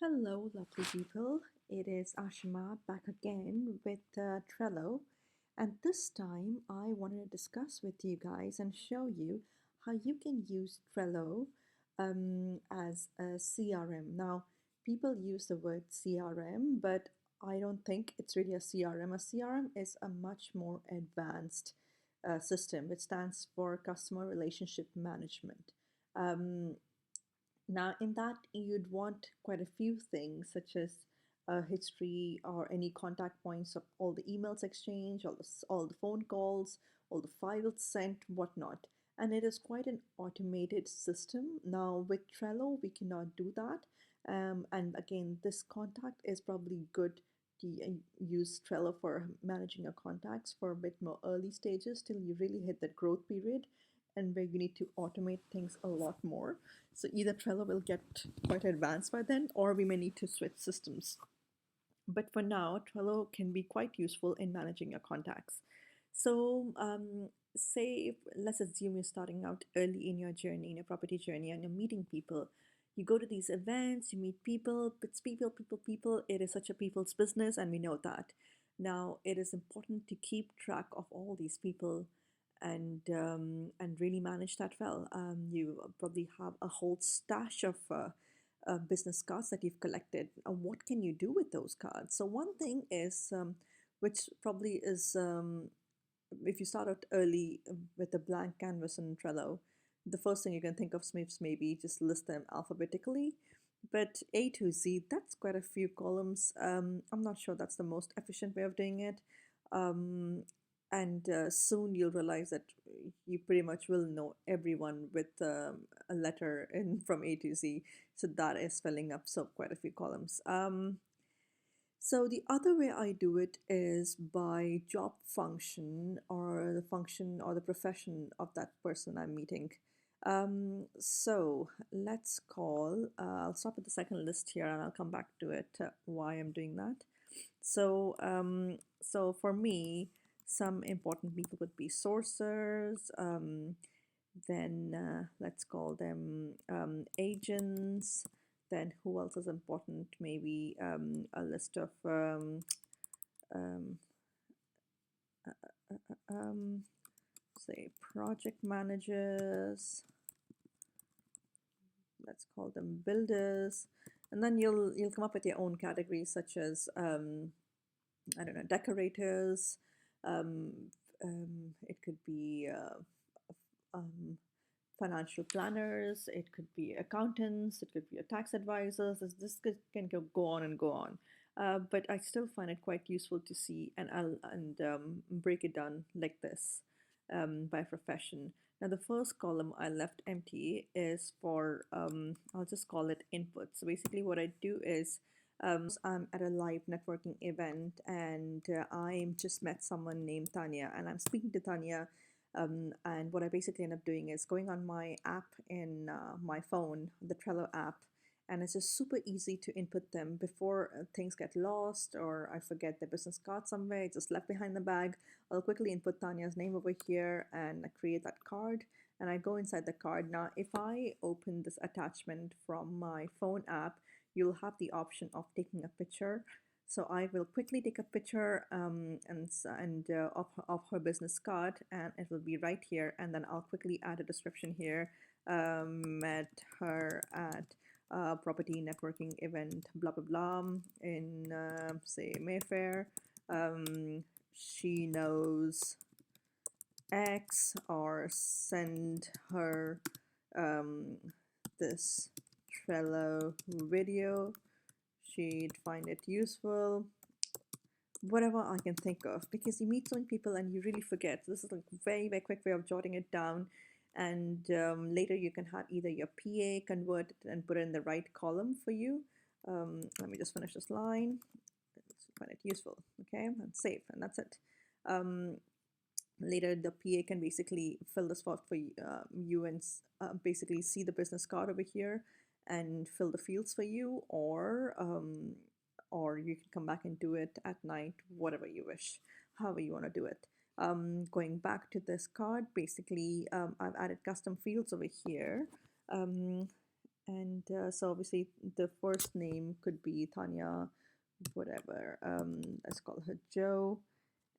Hello, lovely people. It is Ashima back again with Trello. And this time I wanted to discuss with you guys and show you how you can use Trello as a CRM. Now, people use the word CRM, but I don't think it's really a CRM. A CRM is a much more advanced system, which stands for Customer Relationship Management. Um, Now, in that, you'd want quite a few things, such as a history or any contact points of all the emails exchanged, all the phone calls, all the files sent, whatnot. And it is quite an automated system. Now, with Trello, we cannot do that. And again, this contact is probably good to use Trello for managing your contacts for a bit more early stages till you really hit that growth period and where you need to automate things a lot more. So either Trello will get quite advanced by then, or we may need to switch systems. But for now, Trello can be quite useful in managing your contacts. So, say, let's assume you're starting out early in your journey, in your property journey, and you're meeting people. You go to these events, you meet people, it's people, people, people. It is such a people's business, and we know that. Now, it is important to keep track of all these people and really manage that well. You probably have a whole stash of business cards that you've collected. What can you do with those cards? So one thing is, which probably is, if you start out early with a blank canvas in Trello, the first thing you can think of is maybe just list them alphabetically. But A to Z, that's quite a few columns. I'm not sure that's the most efficient way of doing it. Um, and soon you'll realize that you pretty much will know everyone with a letter in from A to Z. So that is filling up so quite a few columns. So the other way I do it is by job function or the function or the profession of that person I'm meeting. So let's call, I'll stop at the second list here and I'll come back to it, why I'm doing that. So for me, some important people would be sourcers, then let's call them agents. Then who else is important? Maybe a list of um, say project managers. Let's call them builders. And then you'll come up with your own categories such as I don't know, decorators. Um, it could be um, financial planners. It could be accountants. It could be a tax advisors. Can go on and go on. But I still find it quite useful to see and break it down like this by profession. Now the first column I left empty is for I'll just call it input. So basically what I do is I'm at a live networking event and I just met someone named Tanya and I'm speaking to Tanya. And what I basically end up doing is going on my app in my phone, the Trello app, and it's just super easy to input them before things get lost or I forget the business card somewhere. It's just left behind the bag. I'll quickly input Tanya's name over here and create that card. And I go inside the card. Now, if I open this attachment from my phone app, you'll have the option of taking a picture. So I will quickly take a picture of her business card, and it will be right here. And then I'll quickly add a description here. Met her at property networking event, blah blah blah, in say Mayfair. She knows X, or send her this Trello video. She'd find it useful. Whatever I can think of, because you meet so many people and you really forget. This is like a very, very quick way of jotting it down. And later you can have either your PA convert it and put it in the right column for you. Let me just finish this line. Let's find it useful. Okay, and save, and that's it. Later the PA can basically fill this out for you and basically see the business card over here and fill the fields for you, or you can come back and do it at night, whatever you wish, however you want to do it. Going back to this card, basically I've added custom fields over here. And so obviously the first name could be Tanya, whatever. Let's call her Joe,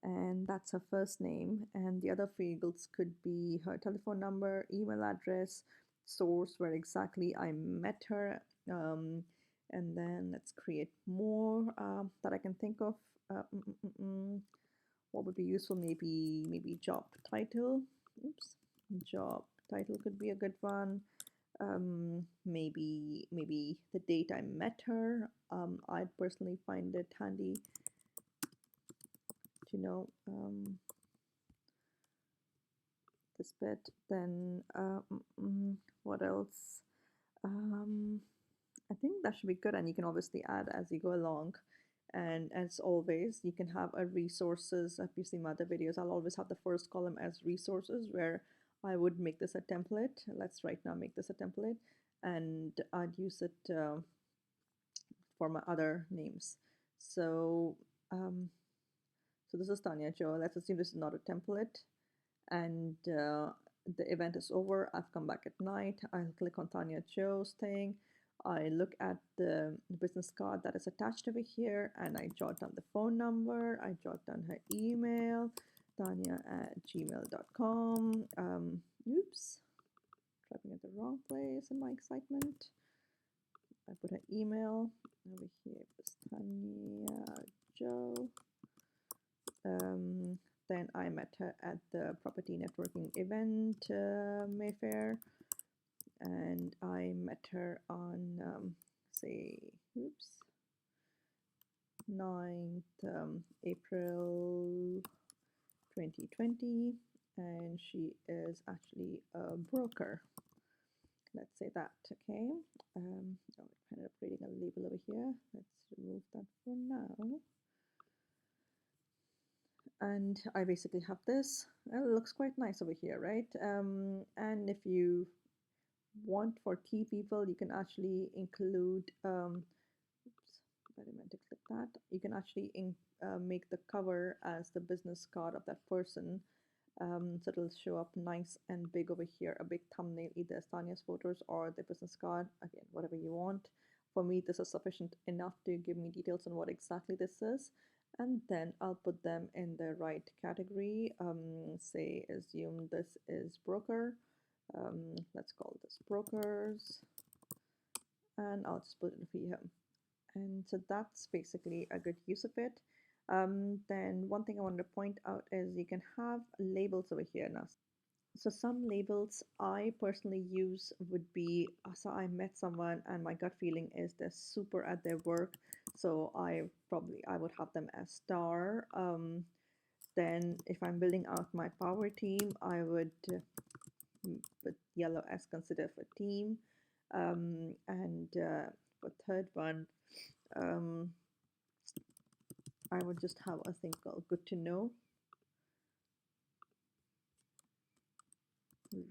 and that's her first name. And the other fields could be her telephone number, email address, source where exactly I met her. Um, and then let's create more that I can think of. Uh, mm, mm, mm, mm. What would be useful? Maybe job title. Oops, job title could be a good one. Maybe the date I met her. I'd personally find it handy to know this bit. Then what else? Um, I think that should be good, and you can obviously add as you go along. And as always, you can have a resources. If you see my other videos, I'll always have the first column as resources, where I would make this a template. Let's right now make this a template, and I'd use it for my other names. So, um, so this is Tanya Joe. Let's assume this is not a template, and the event is over. I've come back at night. I'll click on Tanya Joe's thing. I look at the business card that is attached over here, and I jot down the phone number. I jot down her email, tanya@gmail.com. Oops, typing at the wrong place in my excitement. I put her email over here. It was Tanya Joe. Then I met her at the property networking event, Mayfair, and I met her on, say, oops, 9th April 2020, and she is actually a broker. Let's say that, okay? Oh, I ended up creating a label over here. Let's remove that for now. And I basically have this. It looks quite nice over here, right? And if you want for key people, you can actually include, oops, I meant to click that. You can actually make the cover as the business card of that person. So it'll show up nice and big over here, a big thumbnail, either as Tanya's photos or the business card, again, whatever you want. For me, this is sufficient enough to give me details on what exactly this is. And then I'll put them in the right category. Say, assume this is broker. Let's call this brokers. And I'll just put it here. And so that's basically a good use of it. Then one thing I wanted to point out is you can have labels over here now. So some labels I personally use would be, so I met someone and my gut feeling is they're super at their work. So I would have them as star. Then if I'm building out my power team, I would put yellow as consider for team. And for third one, um, I would just have a thing called good to know,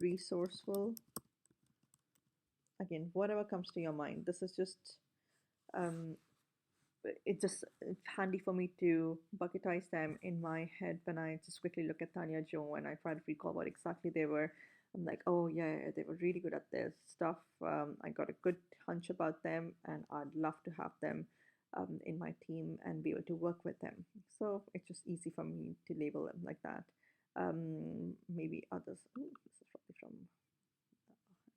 resourceful. Again, whatever comes to your mind. This is just um, it's handy for me to bucketize them in my head when I just quickly look at Tanya Joe and I try to recall what exactly they were. I'm like, oh yeah, they were really good at this stuff. I got a good hunch about them, and I'd love to have them in my team and be able to work with them. So it's just easy for me to label them like that. Maybe others. Ooh, this is probably from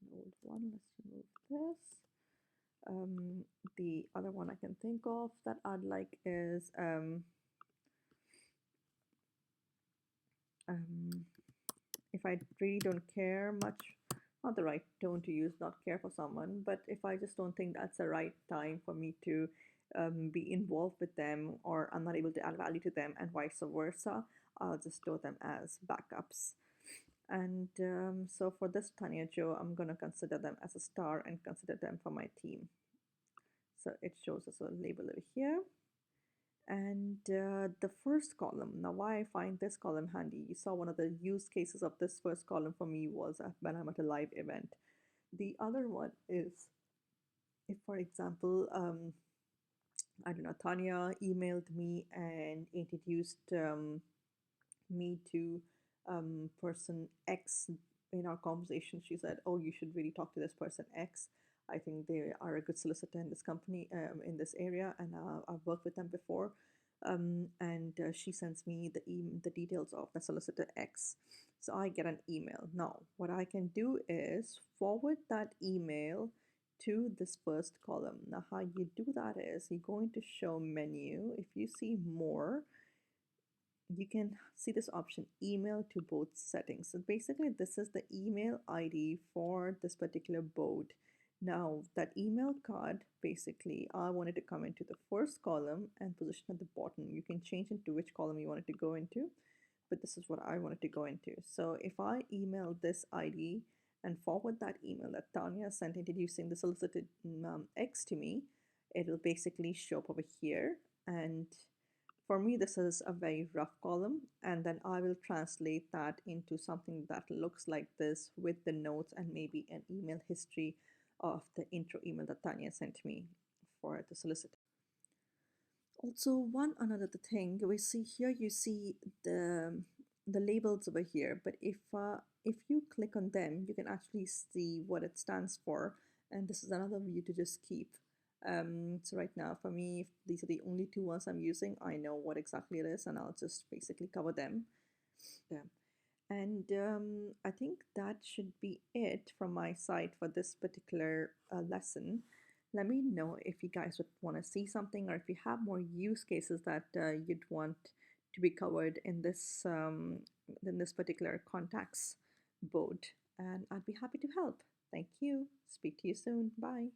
an old one. Let's remove this. The other one I can think of that I'd like is if I really don't care much, not the right tone to use, not care for someone, but if I just don't think that's the right time for me to be involved with them, or I'm not able to add value to them, and vice versa, I'll just store them as backups. And so for this Tanya Joe, I'm going to consider them as a star and consider them for my team. So it shows us a label over here. And the first column, now why I find this column handy, you saw one of the use cases of this first column for me was when I'm at a live event. The other one is if, for example, I don't know, Tanya emailed me and introduced me to person X in our conversation. She said, oh, you should really talk to this person X. I think they are a good solicitor in this company, in this area, and I've worked with them before. And she sends me the details of the solicitor X. So I get an email. Now, what I can do is forward that email to this first column. Now, how you do that is you're going to show menu. If you see more, you can see this option email to both settings. So basically this is the email ID for this particular board. Now that email card, basically I wanted to come into the first column and position at the bottom. You can change into which column you wanted to go into, but this is what I wanted to go into. So if I email this ID and forward that email that Tanya sent introducing the solicited X to me, it'll basically show up over here. And for me, this is a very rough column, and then I will translate that into something that looks like this with the notes and maybe an email history of the intro email that Tanya sent me for the solicitor. Also, one another thing we see here, you see the labels over here, but if you click on them, you can actually see what it stands for, and this is another view to just keep. So right now, for me, if these are the only two ones I'm using, I know what exactly it is, and I'll just basically cover them. Yeah. And I think that should be it from my side for this particular lesson. Let me know if you guys would want to see something, or if you have more use cases that you'd want to be covered in this particular contacts board, and I'd be happy to help. Thank you. Speak to you soon. Bye.